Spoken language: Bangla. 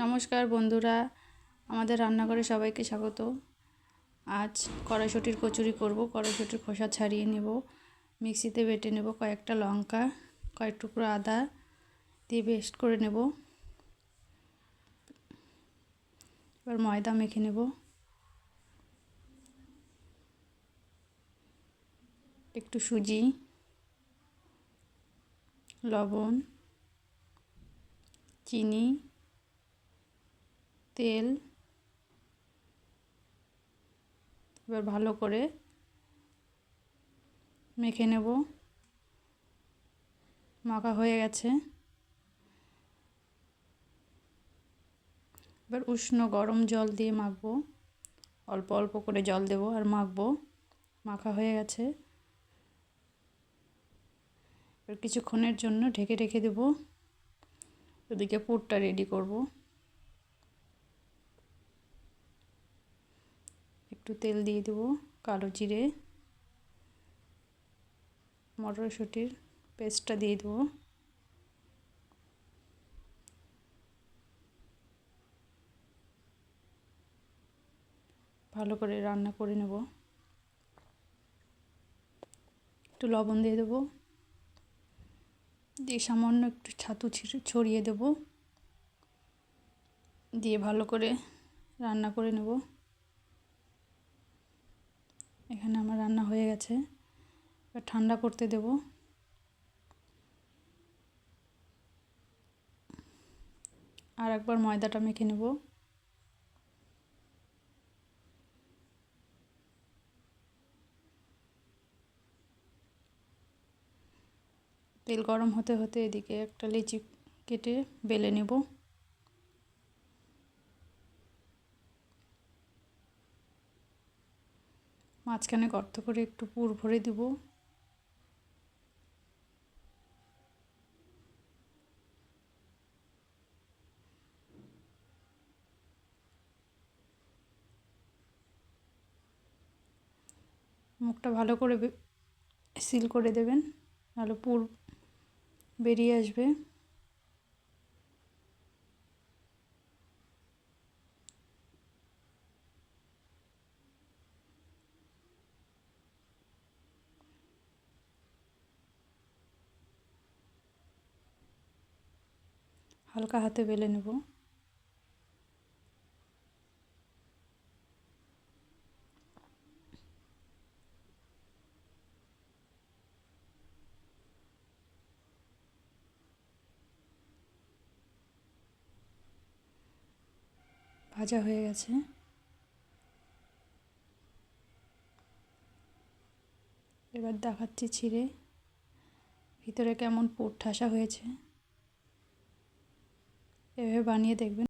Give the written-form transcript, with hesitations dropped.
নমস্কার বন্ধুরা, আমাদের রান্নাঘরে সবাইকে স্বাগত। আজ কড়াইশুঁটির কচুরি করব। কড়াইশুঁটির খোসা ছাড়িয়ে নেব, মিক্সিতে বেটে নেব, কয়েকটা লঙ্কা, কয়েক টুকরো আদা দিয়ে পেস্ট করে নেব। এবার ময়দা মেখে নেব, একটু সুজি, লবণ, চিনি, তেল। এবার ভালো করে মেখে নেব। মাখা হয়ে গেছে। এবার উষ্ণ গরম জল দিয়ে মাখবো, অল্প অল্প করে জল দেব আর মাখবো। মাখা হয়ে গেছে। এবার কিছুক্ষণের জন্য ঢেকে রেখে দেব। ওদিকে পুরটা রেডি করব। একটু তেল দিয়ে দেব, কালো জিরে, মটরশুঁটির পেস্টটা দিয়ে দেবো, ভালো করে রান্না করে নেব। একটু লবণ দিয়ে দেবো, দিয়ে সামান্য একটু ছাতু ছড়িয়ে দেব, দিয়ে ভালো করে রান্না করে নেব। এখানে আমার রান্না হয়ে গেছে। এবার ঠান্ডা করতে দেব। আর একবার ময়দাটা মেখে নেব। তেল গরম হতে হতে এদিকে একটা লিচি কেটে বেলে নেব। মাঝখানে গর্ত করে একটু পুর ভরে দেব। মুখটা ভালো করে সিল করে দেবেন, নাহলে পুর বেরিয়ে আসবে। হালকা হাতে বেলে নেব। ভাজা হয়ে গেছে। এবার দেখাচ্ছি ছিঁড়ে ভিতরে কেমন পুর ঠাসা হয়েছে। এভাবে বানিয়ে দেখবেন।